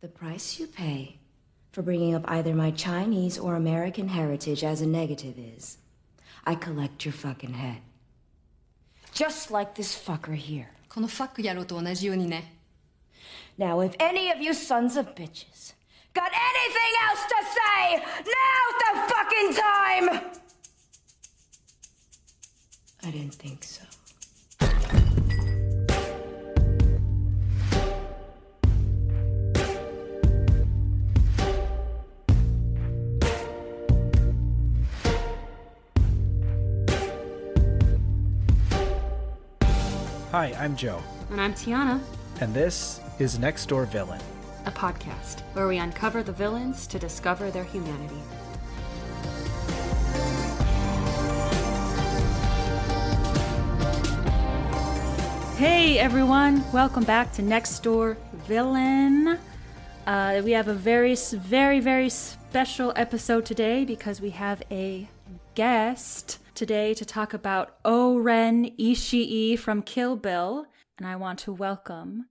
The price you pay for bringing up either my Chinese or American heritage as a negative is, I collect your fucking head. Just like this fucker here. このファック野郎と同じようにね。Now, if any of you sons of bitches got anything else to say, now's the fucking time! I didn't think so. Hi, I'm Joe. And I'm Tiana, And this is Next Door Villain. a podcast where we uncover the villains to discover their humanity. Hey everyone, welcome back to Next Door Villain. We have a very special episode today because we have a guest today to talk about O-Ren Ishii from Kill Bill. And I want to welcome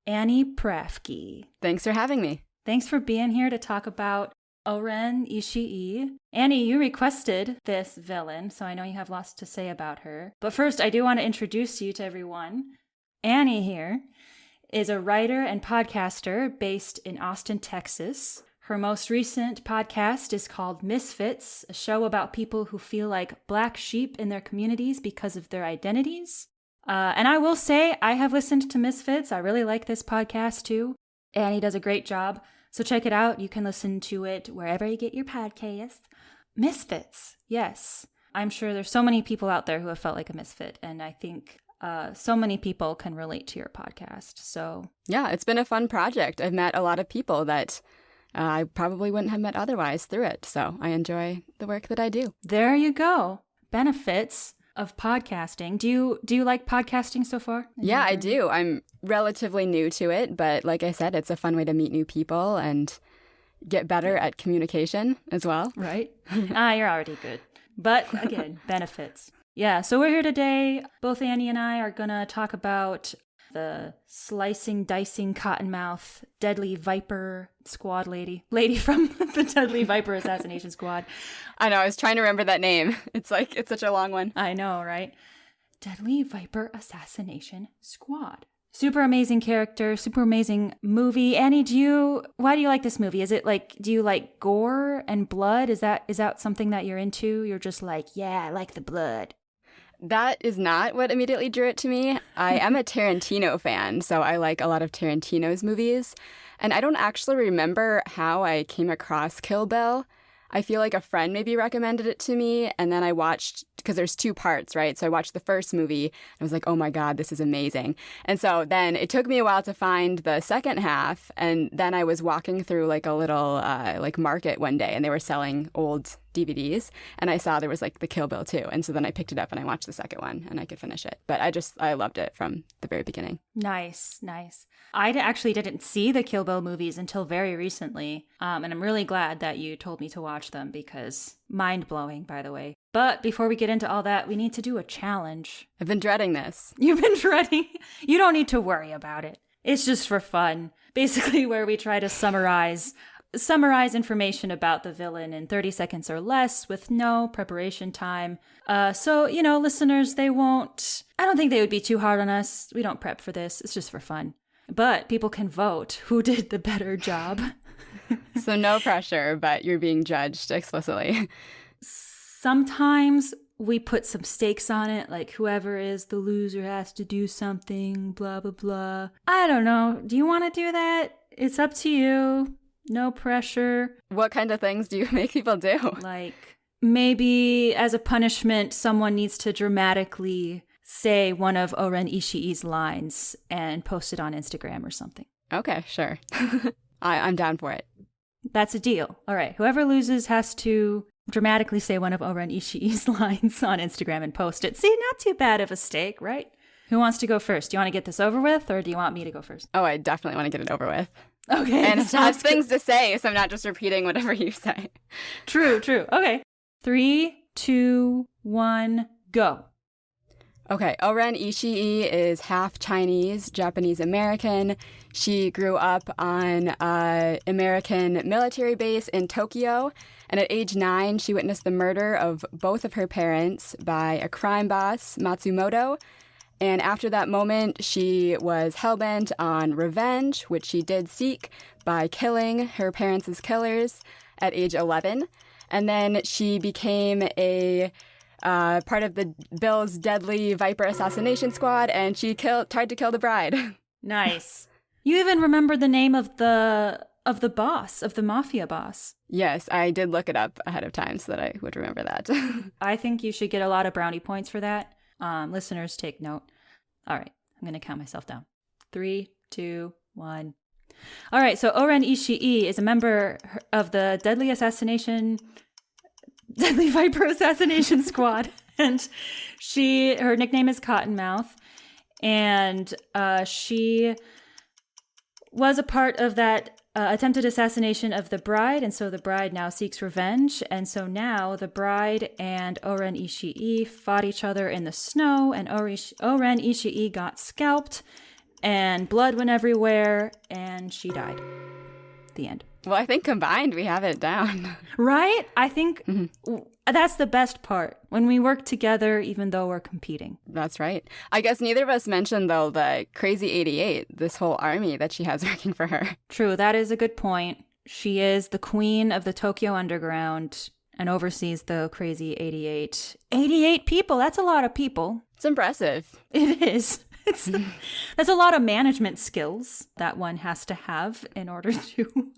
Annie Prafcke. Thanks for having me. Thanks for being here to talk about O-Ren Ishii. Annie, you requested this villain, so I know you have lots to say about her. But first, I do want to introduce you to everyone. Annie here is a writer and podcaster based in Austin, Texas. Her most recent podcast is called Misfits, a show about people who feel like black sheep in their communities because of their identities. And I will say, I have listened to Misfits. I really like this podcast too. Annie does a great job. So check it out. You can listen to it wherever you get your podcasts. Misfits, yes. I'm sure there's so many people out there who have felt like a misfit. And I think so many people can relate to your podcast. So Yeah, it's been a fun project. I've met a lot of people that I probably wouldn't have met otherwise through it. So I enjoy the work that I do. there you go. Benefits of podcasting. Do you like podcasting so far? Yeah, I do. I'm relatively new to it, but like I said, it's a fun way to meet new people and get better at communication as well. Right? You're already good. But again, benefits. Yeah, so we're here today. Both Annie and I are going to talk about the slicing, dicing, Cottonmouth, Deadly Viper squad lady from the Deadly Viper Assassination Squad. I know, I was trying to remember that name. It's such a long one. I know, right? Deadly Viper Assassination Squad. Super amazing character, super amazing movie. Annie, why do you like this movie? Is it like, do you like gore and blood? Is that something that you're into? You're just like, yeah, I like the blood. That is not what immediately drew it to me. I am a Tarantino fan, so I like a lot of Tarantino's movies. And I don't actually remember how I came across Kill Bill. I feel like a friend maybe recommended it to me, and then I watched, because there's two parts, right? So I watched the first movie, and I was like, oh my God, this is amazing. And so then it took me a while to find the second half, and then I was walking through like a little market one day, and they were selling old DVDs, and I saw there was like the Kill Bill 2, and so then I picked it up and I watched the second one, and I could finish it. But I loved it from the very beginning. Nice. I actually didn't see the Kill Bill movies until very recently, and I'm really glad that you told me to watch them because mind-blowing, by the way. But before we get into all that, we need to do a challenge. I've been dreading this. You've been dreading? You don't need to worry about it. It's just for fun. Basically where we try to summarize information about the villain in 30 seconds or less with no preparation time. So, listeners, I don't think they would be too hard on us. We don't prep for this. It's just for fun. But people can vote who did the better job. So no pressure, but you're being judged explicitly. Sometimes we put some stakes on it, like whoever is the loser has to do something, blah, blah, blah. I don't know. Do you want to do that? It's up to you. No pressure. What kind of things do you make people do? Like, maybe as a punishment, someone needs to dramatically say one of O-Ren Ishii's lines and post it on Instagram or something. Okay, sure. I'm down for it. That's a deal. All right. Whoever loses has to dramatically say one of O-Ren Ishii's lines on Instagram and post it. See, not too bad of a stake, right? Who wants to go first? Do you want to get this over with, or do you want me to go first? Oh, I definitely want to get it over with. Okay. And it has things to say, so I'm not just repeating whatever you say. True. Okay. 3, 2, 1, go. Okay, O-Ren Ishii is half Chinese, Japanese American. She grew up on an American military base in Tokyo, and at age 9, she witnessed the murder of both of her parents by a crime boss, Matsumoto. And after that moment, she was hellbent on revenge, which she did seek by killing her parents' killers at age 11. And then she became a part of the Bill's deadly Viper assassination squad, and she tried to kill the bride. Nice. You even remember the name of the boss, of the mafia boss. Yes, I did look it up ahead of time so that I would remember that. I think you should get a lot of brownie points for that. Listeners, take note. All right, I'm going to count myself down. 3, 2, 1. All right, so O-Ren Ishii is a member of the Deadly Viper assassination squad, and her nickname is Cottonmouth, and she was a part of that attempted assassination of the bride, and so the bride now seeks revenge, and so now the bride and O-Ren Ishii fought each other in the snow, and O-Ren Ishii got scalped, and blood went everywhere, and she died. The end. Well, I think combined we have it down. Right? I think that's the best part, when we work together even though we're competing. That's right. I guess neither of us mentioned, though, the Crazy 88, this whole army that she has working for her. True, that is a good point. She is the queen of the Tokyo Underground and oversees the Crazy 88. 88 people, that's a lot of people. It's impressive. It is. That's a lot of management skills that one has to have in order to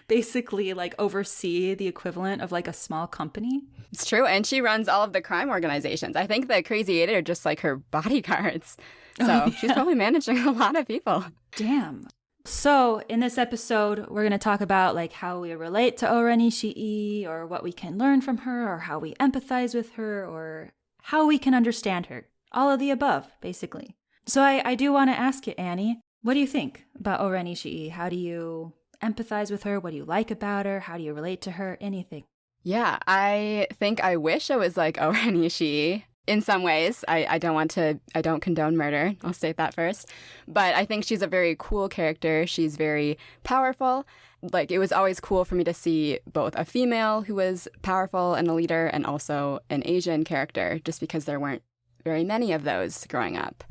basically like oversee the equivalent of like a small company. It's true. And she runs all of the crime organizations. I think the Crazy 8 are just like her bodyguards. So she's probably managing a lot of people. Damn. So in this episode, we're going to talk about like how we relate to O-Ren Ishii, or what we can learn from her, or how we empathize with her, or how we can understand her. All of the above, basically. So I do want to ask you, Annie, what do you think about O-Ren Ishii? How do you empathize with her? What do you like about her? How do you relate to her? Anything? Yeah, I think I wish I was like O-Ren Ishii in some ways. I don't condone murder. I'll state that first. But I think she's a very cool character. She's very powerful. Like, it was always cool for me to see both a female who was powerful and a leader, and also an Asian character, just because there weren't very many of those growing up.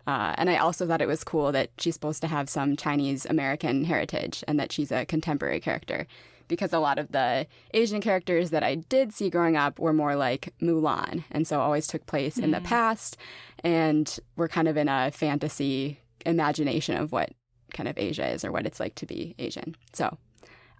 And I also thought it was cool that she's supposed to have some Chinese American heritage and that she's a contemporary character, because a lot of the Asian characters that I did see growing up were more like Mulan, and so always took place in the past and were kind of in a fantasy imagination of what kind of Asia is, or what it's like to be Asian. So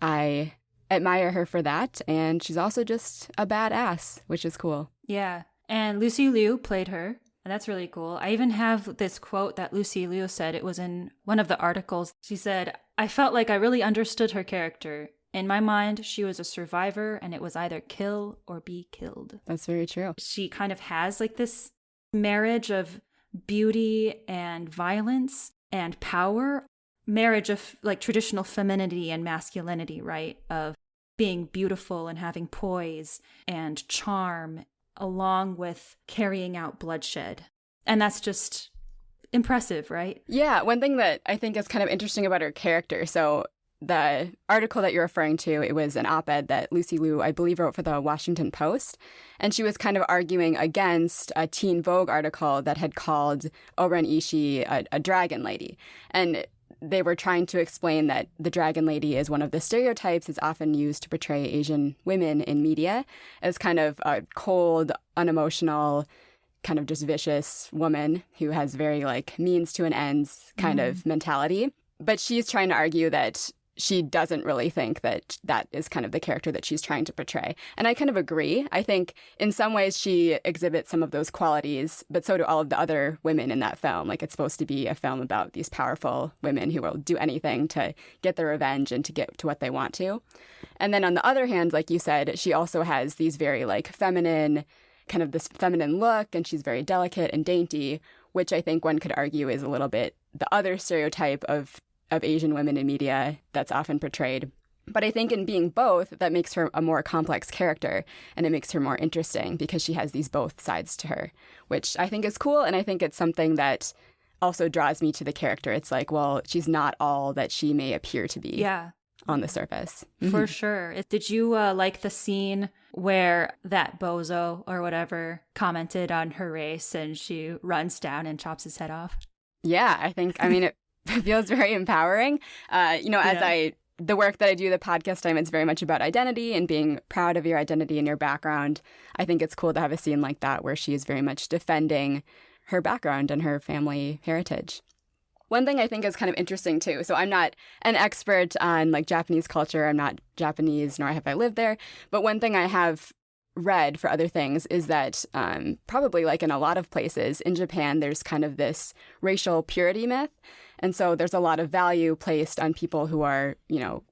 I admire her for that, and she's also just a badass, which is cool. Yeah, and Lucy Liu played her. And that's really cool. I even have this quote that Lucy Liu said. It was in one of the articles. She said, "I felt like I really understood her character. In my mind, she was a survivor, and it was either kill or be killed." That's very true. She kind of has like this marriage of beauty and violence and power. Marriage of like traditional femininity and masculinity, right? Of being beautiful and having poise and charm, along with carrying out bloodshed. And that's just impressive, right? Yeah, one thing that I think is kind of interesting about her character, so the article that you're referring to, it was an op-ed that Lucy Liu, I believe, wrote for the Washington Post, and she was kind of arguing against a Teen Vogue article that had called O-Ren Ishii a dragon lady. And they were trying to explain that the dragon lady is one of the stereotypes that's often used to portray Asian women in media as kind of a cold, unemotional, kind of just vicious woman who has very like means to an ends kind of mentality. But she's trying to argue that she doesn't really think that that is kind of the character that she's trying to portray. And I kind of agree. I think in some ways she exhibits some of those qualities, but so do all of the other women in that film. Like, it's supposed to be a film about these powerful women who will do anything to get their revenge and to get to what they want to. And then on the other hand, like you said, she also has these very like feminine, kind of this feminine look, and she's very delicate and dainty, which I think one could argue is a little bit the other stereotype of Asian women in media that's often portrayed. But I think in being both, that makes her a more complex character, and it makes her more interesting because she has these both sides to her, which I think is cool. And I think it's something that also draws me to the character. It's like, well, she's not all that she may appear to be on the surface. For sure. Did you like the scene where that bozo or whatever commented on her race and she runs down and chops his head off? Yeah, I mean, it feels very empowering. The work that I do, the podcast time, it's very much about identity and being proud of your identity and your background. I think it's cool to have a scene like that where she is very much defending her background and her family heritage. One thing I think is kind of interesting too, so I'm not an expert on like Japanese culture, I'm not Japanese, nor have I lived there, but one thing I have read for other things is that probably like in a lot of places in Japan, there's kind of this racial purity myth. And so there's a lot of value placed on people who are,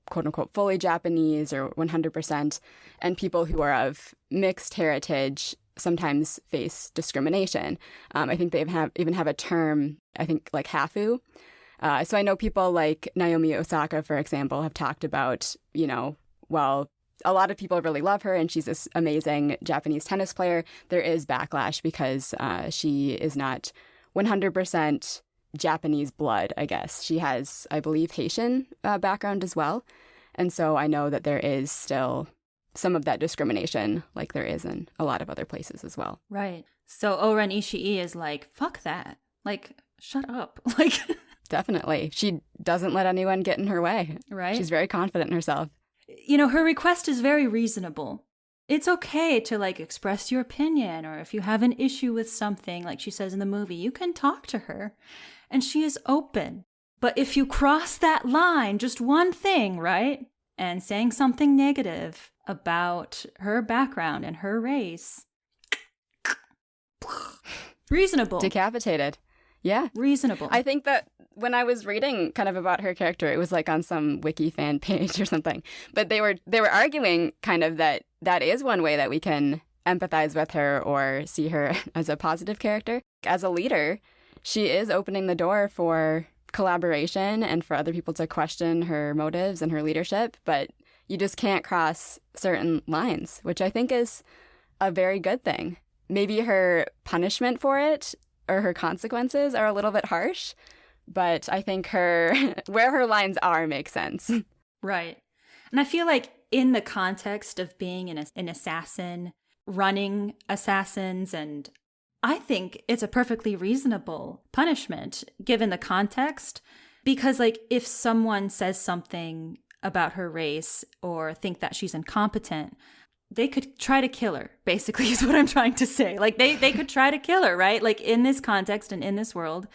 quote unquote, fully Japanese or 100%, and people who are of mixed heritage sometimes face discrimination. I think they even have a term, I think like haiku. So I know people like Naomi Osaka, for example, have talked about, well, a lot of people really love her and she's this amazing Japanese tennis player. There is backlash because she is not 100% Japanese blood, I guess. She has, I believe, Haitian background as well. And so I know that there is still some of that discrimination like there is in a lot of other places as well. Right. So O-Ren Ishii is like, fuck that. Like, shut up. Like, definitely. She doesn't let anyone get in her way. Right. She's very confident in herself. Her request is very reasonable. It's okay to like express your opinion, or if you have an issue with something, like she says in the movie, you can talk to her. And she is open. But if you cross that line, just one thing, right? And saying something negative about her background and her race. Reasonable. Decapitated. Yeah. Reasonable. I think that when I was reading kind of about her character, it was like on some wiki fan page or something. But they were arguing kind of that is one way that we can empathize with her or see her as a positive character. As a leader, she is opening the door for collaboration and for other people to question her motives and her leadership, but you just can't cross certain lines, which I think is a very good thing. Maybe her punishment for it or her consequences are a little bit harsh, but I think where her lines are makes sense. Right. And I feel like in the context of being an assassin, running assassins, and I think it's a perfectly reasonable punishment given the context, because like if someone says something about her race or think that she's incompetent, they could try to kill her, basically, is what I'm trying to say. Like they could try to kill her, right? Like in this context and in this world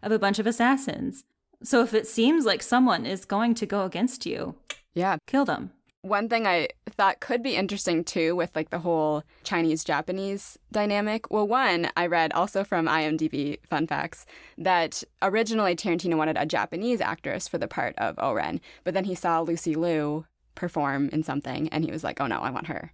of a bunch of assassins. So if it seems like someone is going to go against you, kill them. One thing I thought could be interesting, too, with like the whole Chinese-Japanese dynamic. Well, one, I read also from IMDb Fun Facts that originally Tarantino wanted a Japanese actress for the part of O-Ren, but then he saw Lucy Liu perform in something and he was like, oh no, I want her.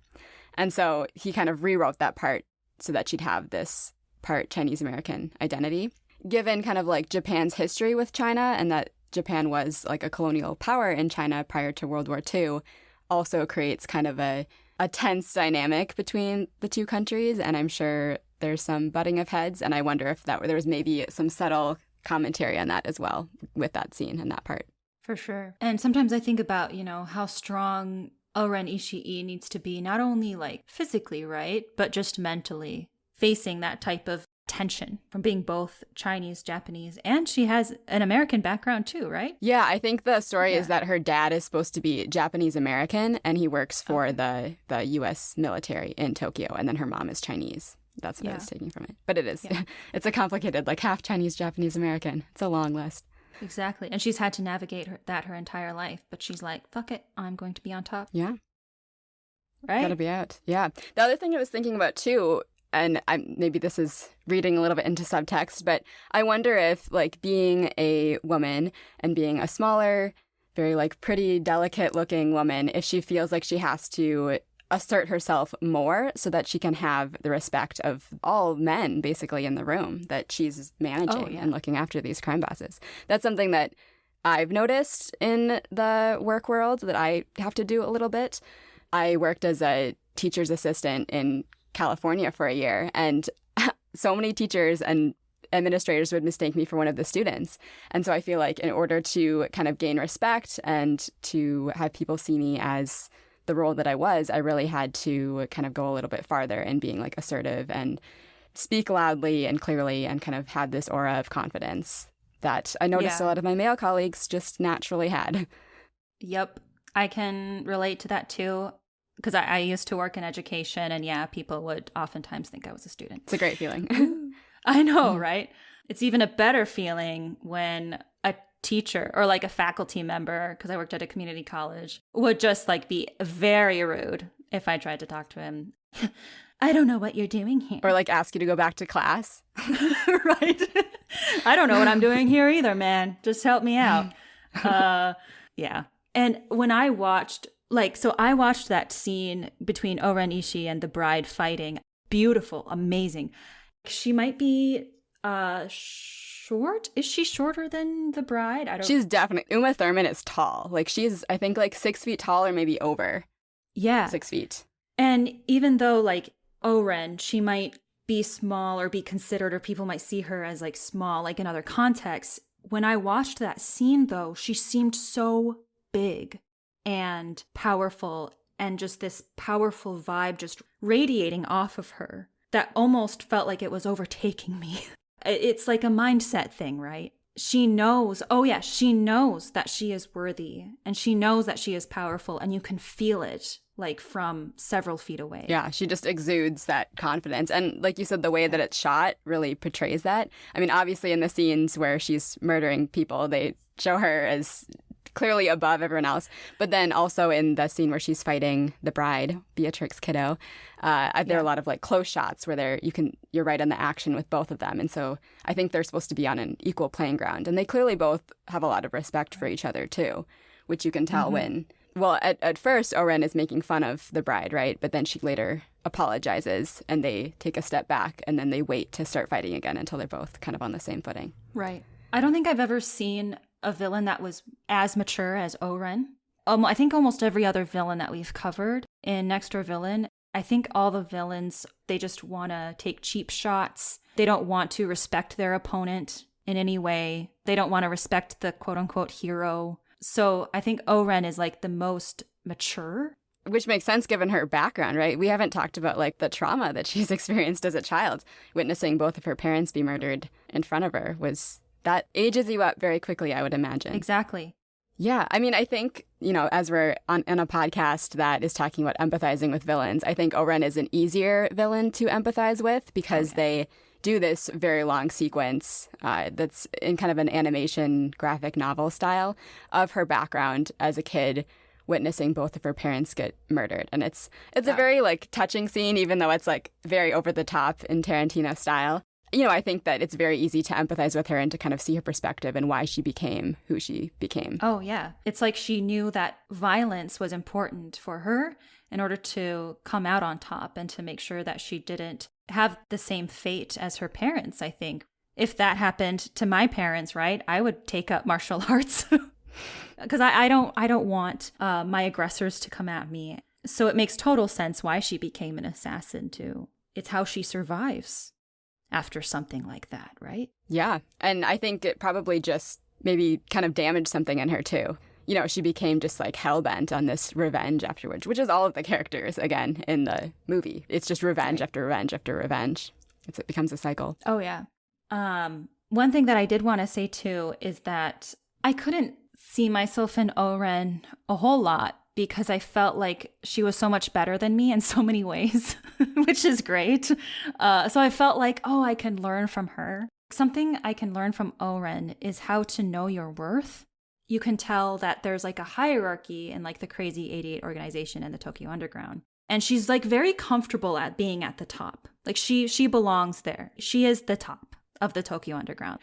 And so he kind of rewrote that part so that she'd have this part Chinese-American identity. Given kind of like Japan's history with China and that Japan was like a colonial power in China prior to World War II, also creates kind of a tense dynamic between the two countries. And I'm sure there's some butting of heads. And I wonder if there was maybe some subtle commentary on that as well with that scene and that part. For sure. And sometimes I think about, how strong O-Ren Ishii needs to be, not only like physically, right, but just mentally facing that type of tension from being both Chinese, Japanese, and she has an American background too, right? Yeah, I think the story is that her dad is supposed to be Japanese American and he works for the U.S. military in Tokyo, and then her mom is Chinese. That's what I was taking from it. But it is. Yeah. It's a complicated, like half Chinese, Japanese American. It's a long list. Exactly. And she's had to navigate her entire life, but she's like, fuck it, I'm going to be on top. Yeah. Right? Gotta be out. Yeah. The other thing I was thinking about too, and maybe this is reading a little bit into subtext, but I wonder if like being a woman and being a smaller, very like pretty, delicate looking woman, if she feels like she has to assert herself more so that she can have the respect of all men basically in the room that she's managing and looking after these crime bosses. That's something that I've noticed in the work world that I have to do a little bit. I worked as a teacher's assistant in California for a year, and so many teachers and administrators would mistake me for one of the students. And so I feel like in order to kind of gain respect and to have people see me as the role that I was, I really had to kind of go a little bit farther in being like assertive and speak loudly and clearly and kind of had this aura of confidence that I noticed a lot of my male colleagues just naturally had. Yep. I can relate to that too. Because I used to work in education, and yeah, people would oftentimes think I was a student. It's a great feeling. I know, right? It's even a better feeling when a teacher or like a faculty member, because I worked at a community college, would just like be very rude if I tried to talk to him. I don't know what you're doing here. Or like ask you to go back to class. Right. I don't know what I'm doing here either, man. Just help me out. Yeah. And when I watched, I watched that scene between O-Ren Ishii and the bride fighting. Beautiful, amazing. She might be short. Is she shorter than the bride? I don't. She's definitely. Uma Thurman is tall. Like she's, I think, like 6 feet tall or maybe over. Yeah. 6 feet. And even though like O-Ren, she might be small or be considered, or people might see her as like small, like in other contexts. When I watched that scene, though, she seemed so big and powerful, and just this powerful vibe just radiating off of her that almost felt like it was overtaking me. It's like a mindset thing, right? She knows, she knows that she is worthy, and she knows that she is powerful, and you can feel it like from several feet away. Yeah, she just exudes that confidence. And like you said, the way that it's shot really portrays that. I mean, obviously in the scenes where she's murdering people, they show her as clearly above everyone else. But then also in the scene where she's fighting the bride, Beatrix Kiddo, there are a lot of like close shots where you're right on the action with both of them. And so I think they're supposed to be on an equal playing ground. And they clearly both have a lot of respect for each other too, which you can tell when, well, at first O-Ren is making fun of the bride, right? But then she later apologizes and they take a step back and then they wait to start fighting again until they're both kind of on the same footing. Right. I don't think I've ever seen a villain that was as mature as O-Ren. I think almost every other villain that we've covered in Next Door Villain, I think all the villains, they just want to take cheap shots. They don't want to respect their opponent in any way. They don't want to respect the quote-unquote hero. So I think O-Ren is like the most mature. Which makes sense given her background, right? We haven't talked about like the trauma that she's experienced as a child. Witnessing both of her parents be murdered in front of her that ages you up very quickly, I would imagine. Exactly. Yeah. I mean, I think, as we're in a podcast that is talking about empathizing with villains, I think O-Ren is an easier villain to empathize with because they do this very long sequence that's in kind of an animation graphic novel style of her background as a kid witnessing both of her parents get murdered. And it's a very like touching scene, even though it's like very over the top in Tarantino style. I think that it's very easy to empathize with her and to kind of see her perspective and why she became who she became. Oh, yeah. It's like she knew that violence was important for her in order to come out on top and to make sure that she didn't have the same fate as her parents, I think. If that happened to my parents, right, I would take up martial arts because I don't want my aggressors to come at me. So it makes total sense why she became an assassin, too. It's how she survives after something like that, right? Yeah. And I think it probably just maybe kind of damaged something in her too. She became just like hell-bent on this revenge afterwards, which is all of the characters, again, in the movie. It's just revenge after revenge after revenge. It becomes a cycle. Oh, yeah. One thing that I did want to say too is that I couldn't see myself in O-Ren a whole lot because I felt like she was so much better than me in so many ways, which is great. So I felt like, I can learn from her. Something I can learn from O-Ren is how to know your worth. You can tell that there's like a hierarchy in like the crazy 88 organization and the Tokyo Underground. And she's like very comfortable at being at the top. Like she belongs there. She is the top of the Tokyo Underground.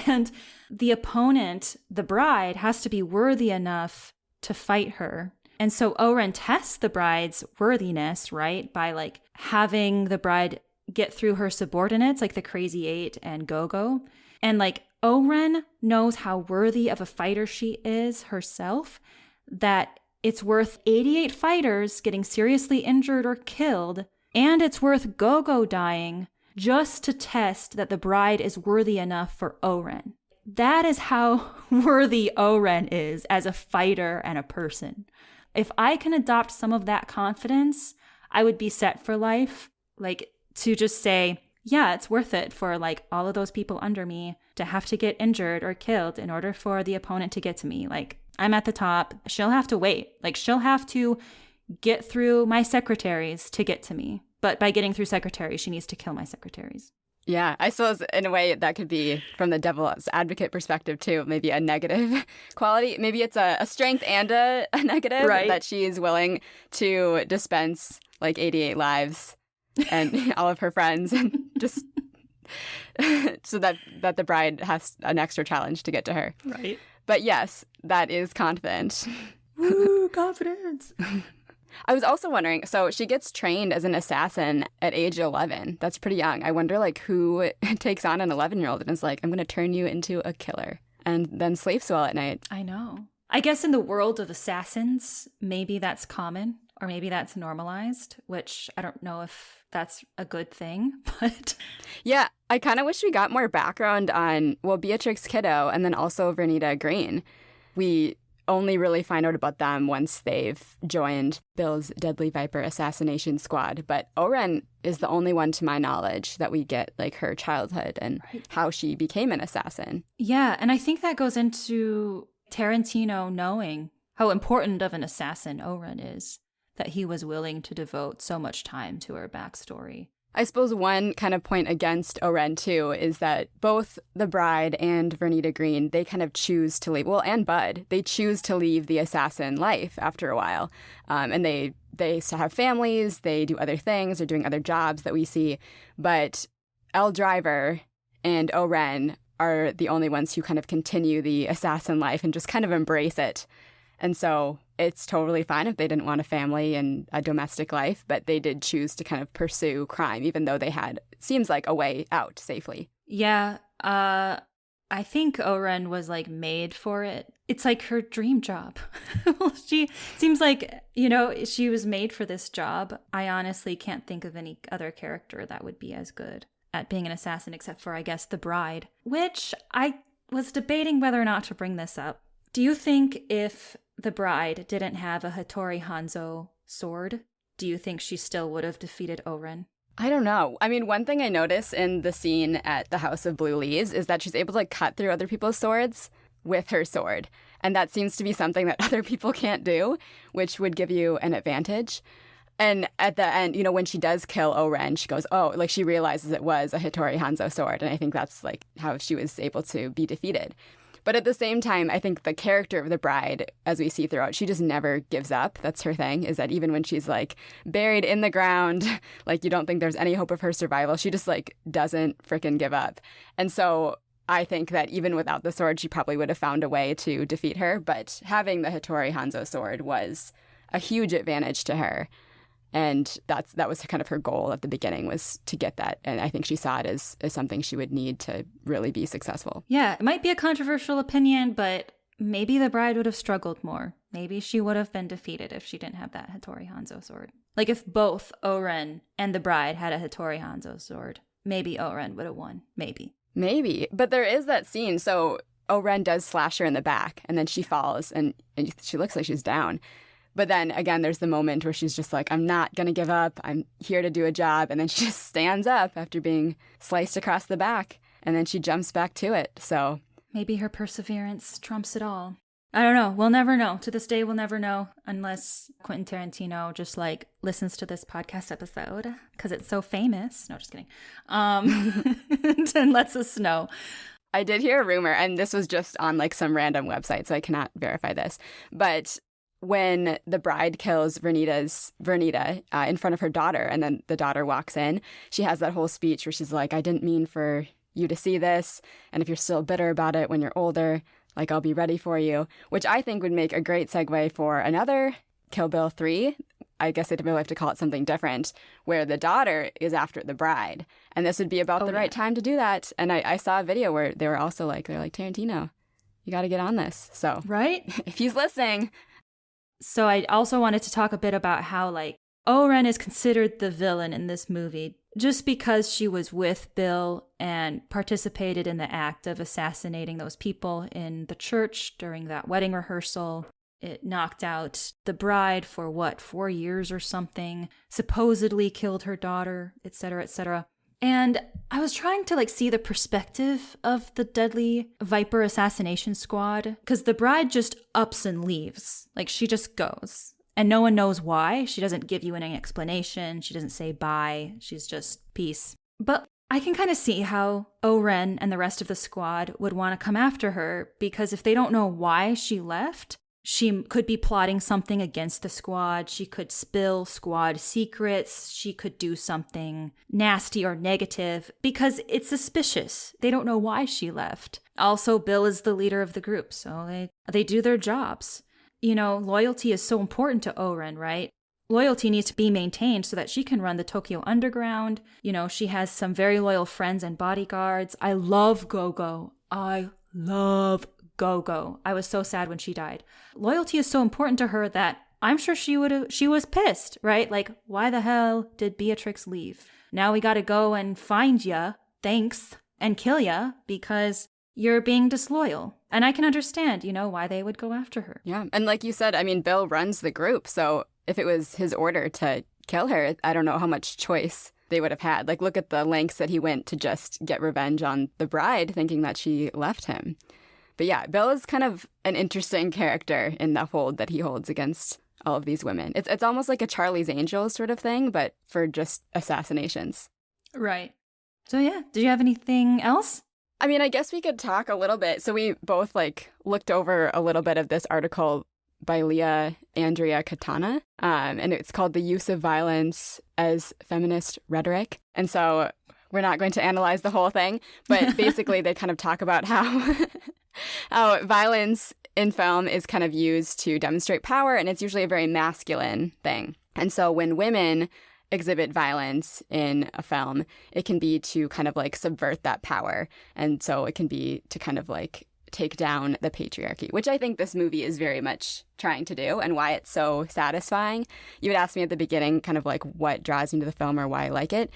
And the opponent, the bride, has to be worthy enough to fight her. And so O-Ren tests the bride's worthiness, right? By like having the bride get through her subordinates, like the Crazy Eight and Go-Go. And like O-Ren knows how worthy of a fighter she is herself, that it's worth 88 fighters getting seriously injured or killed, and it's worth Go-Go dying just to test that the bride is worthy enough for O-Ren. That is how worthy O-Ren is as a fighter and a person. If I can adopt some of that confidence, I would be set for life. Like, to just say, yeah, it's worth it for like all of those people under me to have to get injured or killed in order for the opponent to get to me. Like, I'm at the top. She'll have to wait. Like, she'll have to get through my secretaries to get to me. But by getting through secretaries, she needs to kill my secretaries. Yeah, I suppose in a way that could be from the devil's advocate perspective too, maybe a negative quality. Maybe it's a strength and a negative, right? That she is willing to dispense like 88 lives and all of her friends and just so that the bride has an extra challenge to get to her. Right. But yes, that is confident. Woo, confidence. I was also wondering, so she gets trained as an assassin at age 11. That's pretty young. I wonder, like, who takes on an 11-year-old and is like, I'm going to turn you into a killer, and then sleeps well at night. I know. I guess in the world of assassins, maybe that's common, or maybe that's normalized, which I don't know if that's a good thing, but... Yeah, I kind of wish we got more background on, well, Beatrix Kiddo and then also Vernita Green. We only really find out about them once they've joined Bill's Deadly Viper assassination squad. But O-Ren is the only one, to my knowledge, that we get like her childhood and how she became an assassin. Yeah, and I think that goes into Tarantino knowing how important of an assassin O-Ren is, that he was willing to devote so much time to her backstory. I suppose one kind of point against O-Ren, too, is that both the bride and Vernita Green, they kind of choose to leave, well, and Bud, they choose to leave the assassin life after a while. And they still have families, they do other things, they're doing other jobs that we see. But Elle Driver and O-Ren are the only ones who kind of continue the assassin life and just kind of embrace it. And so it's totally fine if they didn't want a family and a domestic life, but they did choose to kind of pursue crime, even though they had, seems like, a way out safely. Yeah, I think O-Ren was like made for it. It's like her dream job. She seems like, you know, she was made for this job. I honestly can't think of any other character that would be as good at being an assassin, except for, I guess, the bride, which I was debating whether or not to bring this up. Do you think if the bride didn't have a Hattori Hanzo sword, do you think she still would have defeated O-Ren? I don't know. I mean, one thing I notice in the scene at the House of Blue Leaves is that she's able to cut through other people's swords with her sword. And that seems to be something that other people can't do, which would give you an advantage. And at the end, you know, when she does kill O-Ren, she goes, oh, like she realizes it was a Hattori Hanzo sword. And I think that's like how she was able to be defeated. But at the same time, I think the character of the bride, as we see throughout, she just never gives up. That's her thing, is that even when she's like buried in the ground, like you don't think there's any hope of her survival, she just like doesn't frickin' give up. And so I think that even without the sword, she probably would have found a way to defeat her. But having the Hattori Hanzo sword was a huge advantage to her. And that was kind of her goal at the beginning, was to get that. And I think she saw it as something she would need to really be successful. Yeah, it might be a controversial opinion, but maybe the bride would have struggled more. Maybe she would have been defeated if she didn't have that Hattori Hanzo sword. Like if both O-Ren and the bride had a Hattori Hanzo sword, maybe O-Ren would have won. Maybe. Maybe. But there is that scene. So O-Ren does slash her in the back, and then she falls, and she looks like she's down. But then, again, there's the moment where she's just like, I'm not going to give up. I'm here to do a job. And then she just stands up after being sliced across the back. And then she jumps back to it. So maybe her perseverance trumps it all. I don't know. We'll never know. To this day, we'll never know unless Quentin Tarantino just like listens to this podcast episode because it's so famous. No, just kidding. And lets us know. I did hear a rumor, and this was just on like some random website, so I cannot verify this. But when the bride kills Vernita in front of her daughter, and then the daughter walks in, she has that whole speech where she's like, I didn't mean for you to see this, and if you're still bitter about it when you're older, like, I'll be ready for you, which I think would make a great segue for another Kill Bill 3, I guess they'd really have to call it something different, where the daughter is after the bride. And this would be about the right time to do that. And I saw a video where they were also like, they're like, Tarantino, you got to get on this. So Right? if he's listening. So I also wanted to talk a bit about how, like, O-Ren is considered the villain in this movie just because she was with Bill and participated in the act of assassinating those people in the church during that wedding rehearsal. It knocked out the bride for 4 years or something, supposedly killed her daughter, etc., etc. And I was trying to see the perspective of the deadly Viper assassination squad, because the bride just ups and leaves. She just goes. And no one knows why. She doesn't give you any explanation. She doesn't say bye. She's just peace. But I can kind of see how O-Ren and the rest of the squad would want to come after her, because if they don't know why she left, she could be plotting something against the squad. She could spill squad secrets. She could do something nasty or negative because it's suspicious. They don't know why she left. Also, Bill is the leader of the group, so they do their jobs. Loyalty is so important to O-Ren, right? Loyalty needs to be maintained so that she can run the Tokyo Underground. She has some very loyal friends and bodyguards. I love Go-Go. I love Go-Go. I was so sad when she died. Loyalty is so important to her that I'm sure she was pissed, right? Why the hell did Beatrix leave? Now we gotta go and find ya, thanks, and kill ya because you're being disloyal. And I can understand, why they would go after her. Yeah. And like you said, Bill runs the group. So if it was his order to kill her, I don't know how much choice they would have had. Look at the lengths that he went to just get revenge on the bride, thinking that she left him. But yeah, Bill is kind of an interesting character in the hold that he holds against all of these women. It's almost like a Charlie's Angels sort of thing, but for just assassinations. Right. So yeah, did you have anything else? I guess we could talk a little bit. So we both looked over a little bit of this article by Leah Andrea Katana, and it's called The Use of Violence as Feminist Rhetoric. And so we're not going to analyze the whole thing, but basically they kind of talk about how violence in film is kind of used to demonstrate power, and it's usually a very masculine thing. And so when women exhibit violence in a film, it can be to kind of subvert that power. And so it can be to kind of take down the patriarchy, which I think this movie is very much trying to do and why it's so satisfying. You had asked me at the beginning kind of what draws me to the film or why I like it.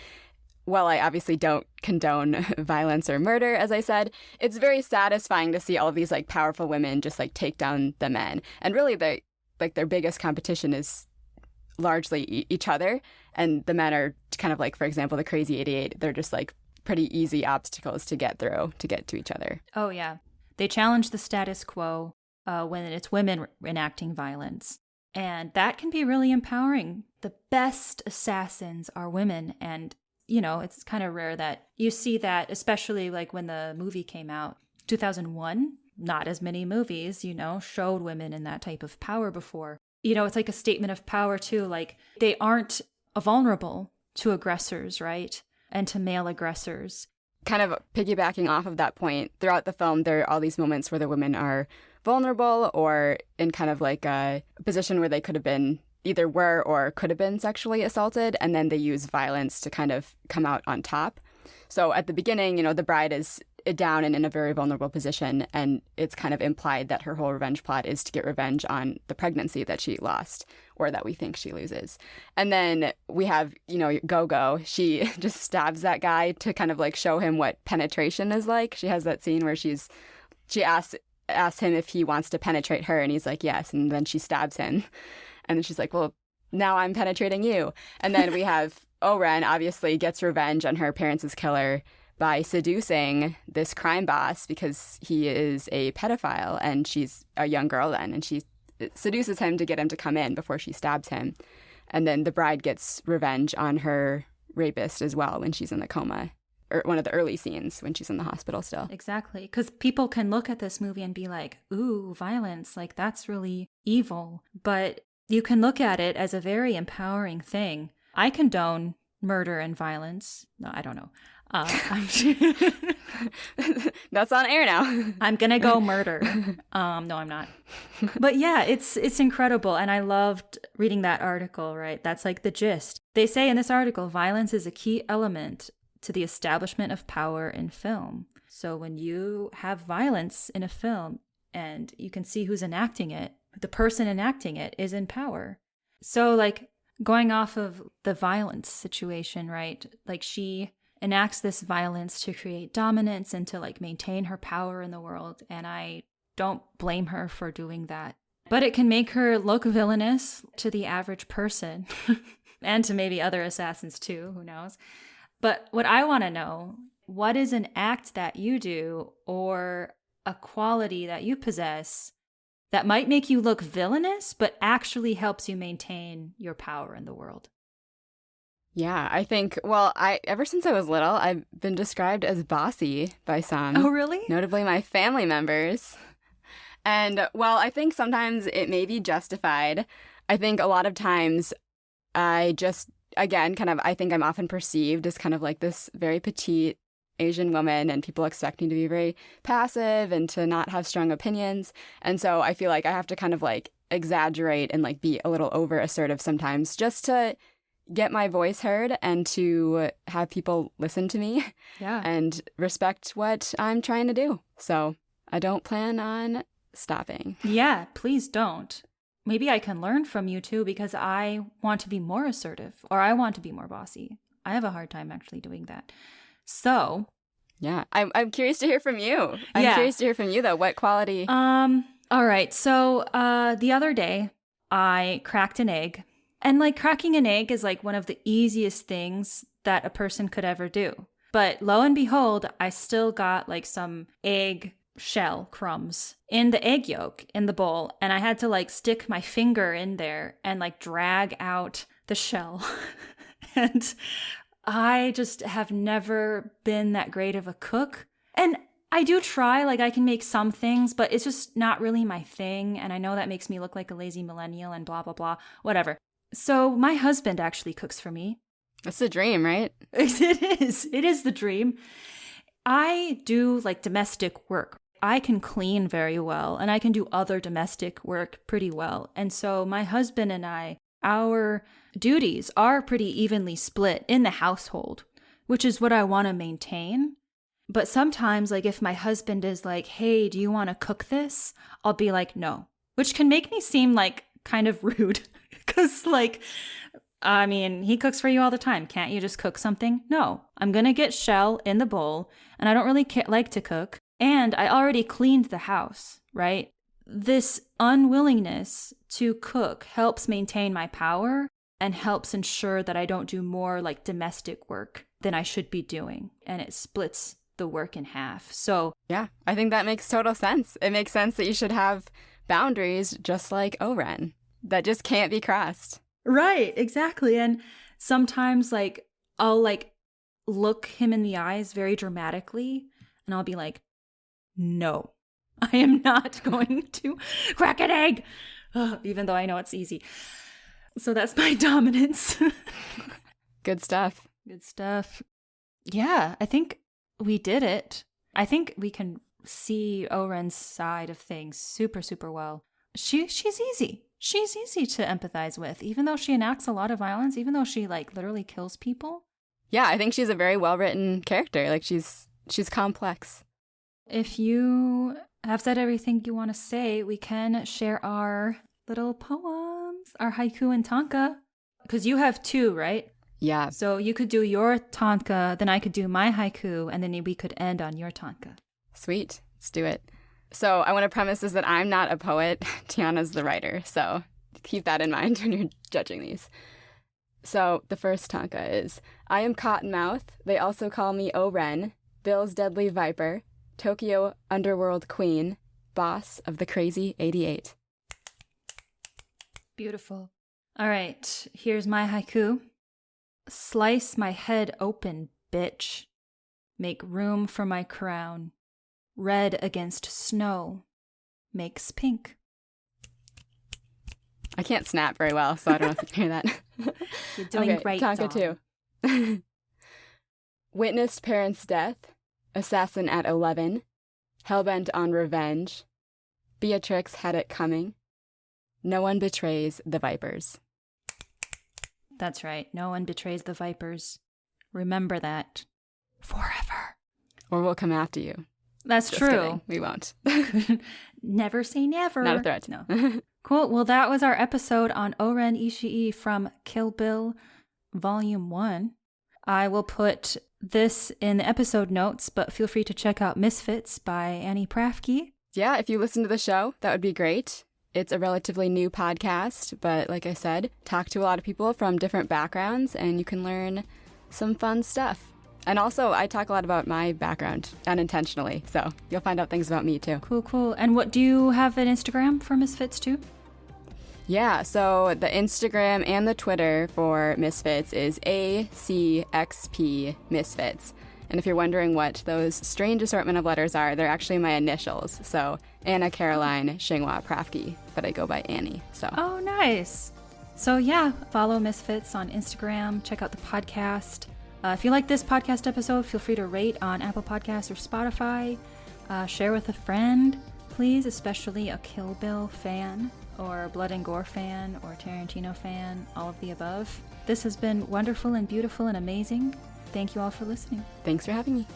Well, I obviously don't condone violence or murder, as I said. It's very satisfying to see all of these powerful women just take down the men. And really their biggest competition is largely each other, and the men are kind of for example, the Crazy 88. They're just pretty easy obstacles to get through to get to each other. Oh yeah, they challenge the status quo when it's women enacting violence, and that can be really empowering. The best assassins are women, and it's kind of rare that you see that, especially when the movie came out 2001. Not as many movies showed women in that type of power before. It's a statement of power, too. They aren't vulnerable to aggressors, right? And to male aggressors. Kind of piggybacking off of that point, throughout the film, there are all these moments where the women are vulnerable or in kind of a position where they could have been either were or could have been sexually assaulted, and then they use violence to kind of come out on top. So at the beginning, the bride is down and in a very vulnerable position, and it's kind of implied that her whole revenge plot is to get revenge on the pregnancy that she lost, or that we think she loses. And then we have, Go-Go. She just stabs that guy to kind of show him what penetration is like. She has that scene where she asks him if he wants to penetrate her, and he's like, yes, and then she stabs him. And then she's like, well, now I'm penetrating you. And then we have O-Ren obviously gets revenge on her parents' killer by seducing this crime boss because he is a pedophile and she's a young girl then. And she seduces him to get him to come in before she stabs him. And then the bride gets revenge on her rapist as well when she's in the coma. Or one of the early scenes when she's in the hospital still. Exactly. Because people can look at this movie and be like, ooh, violence, that's really evil. But you can look at it as a very empowering thing. I condone murder and violence. No, I don't know. I'm That's on air now. I'm gonna go murder. No, I'm not. But yeah, it's incredible, and I loved reading that article. Right, that's like the gist. They say in this article, violence is a key element to the establishment of power in film. So when you have violence in a film, and you can see who's enacting it, the person enacting it is in power. So like going off of the violence situation, right? Like she enacts this violence to create dominance and to like maintain her power in the world. And I don't blame her for doing that. But it can make her look villainous to the average person and to maybe other assassins too, who knows? But what I want to know, what is an act that you do or a quality that you possess that might make you look villainous, but actually helps you maintain your power in the world? Yeah, I think, well, ever since I was little, I've been described as bossy by some. Oh, really? Notably my family members. And, well, I think sometimes it may be justified. I think a lot of times I just, again, I think I'm often perceived as kind of like this very petite Asian woman, and people expect me to be very passive and to not have strong opinions. And so I feel like I have to kind of like exaggerate and like be a little over assertive sometimes just to get my voice heard and to have people listen to me and respect what I'm trying to do. So I don't plan on stopping. Yeah, please don't. Maybe I can learn from you too, because I want to be more assertive, or I want to be more bossy. I have a hard time actually doing that. So, yeah, I'm curious to hear from you. I'm curious to hear from you, though. What quality? All right. So, the other day, I cracked an egg. And, like, cracking an egg is, like, one of the easiest things that a person could ever do. But lo and behold, I still got, like, some egg shell crumbs in the egg yolk in the bowl. And I had to, like, stick my finger in there and, like, drag out the shell. And I just have never been that great of a cook. And I do try, like I can make some things, but it's just not really my thing. And I know that makes me look like a lazy millennial and blah, blah, blah, whatever. So my husband actually cooks for me. That's the dream, right? It is. It is the dream. I do like domestic work. I can clean very well, and I can do other domestic work pretty well. And so my husband and I, our duties are pretty evenly split in the household, which is what I want to maintain. But sometimes, like if my husband is like, hey, do you want to cook this? I'll be like, no, which can make me seem like kind of rude because like, I mean, he cooks for you all the time. Can't you just cook something? No, I'm going to get shell in the bowl, and I don't really like to cook. And I already cleaned the house, right? This unwillingness to cook helps maintain my power and helps ensure that I don't do more like domestic work than I should be doing. And it splits the work in half. So yeah, I think that makes total sense. It makes sense that you should have boundaries just like O-Ren that just can't be crossed. Right, exactly. And sometimes like I'll like look him in the eyes very dramatically and I'll be like, no, I am not going to crack an egg, even though I know it's easy. So that's my dominance. Good stuff. Good stuff. Yeah, I think we did it. I think we can see O-Ren's side of things super, super well. She's easy. She's easy to empathize with, even though she enacts a lot of violence, even though she like literally kills people. Yeah, I think she's a very well-written character. Like she's complex. If you have said everything you want to say, we can share our little poems, our haiku and tanka. Because you have two, right? Yeah. So you could do your tanka, then I could do my haiku, and then we could end on your tanka. Sweet. Let's do it. So I want to premise is that I'm not a poet. Tiana's the writer. So keep that in mind when you're judging these. So the first tanka is, I am Cottonmouth. They also call me O-Ren, Bill's deadly viper, Tokyo underworld queen, boss of the crazy 88. Beautiful. All right, here's my haiku. Slice my head open, bitch. Make room for my crown. Red against snow makes pink. I can't snap very well, so I don't know if you can hear that. You're doing great, tanka Dawn. 2. Witnessed parents' death. Assassin at 11. Hellbent on revenge. Beatrix had it coming. No one betrays the Vipers. That's right. No one betrays the Vipers. Remember that. Forever. Or we'll come after you. That's Just true. kidding. We won't. Never say never. Not a threat. No. Cool. Well, that was our episode on O-Ren Ishii from Kill Bill Volume 1. I will put this in the episode notes, but feel free to check out Misfits by Annie Prafcke. Yeah, if you listen to the show, that would be great. It's a relatively new podcast, but like I said, talk to a lot of people from different backgrounds and you can learn some fun stuff. And also, I talk a lot about my background unintentionally, so you'll find out things about me too. Cool, cool. And what do you have an Instagram for Misfits too? Yeah, so the Instagram and the Twitter for Misfits is ACXP Misfits. And if you're wondering what those strange assortment of letters are, they're actually my initials. So Anna Caroline Xinghua Prafcke, but I go by Annie. So. Oh, nice. So yeah, follow Misfits on Instagram. Check out the podcast. If you like this podcast episode, feel free to rate on Apple Podcasts or Spotify. Share with a friend, please, especially a Kill Bill fan or a Blood and Gore fan or Tarantino fan, all of the above. This has been wonderful and beautiful and amazing. Thank you all for listening. Thanks for having me.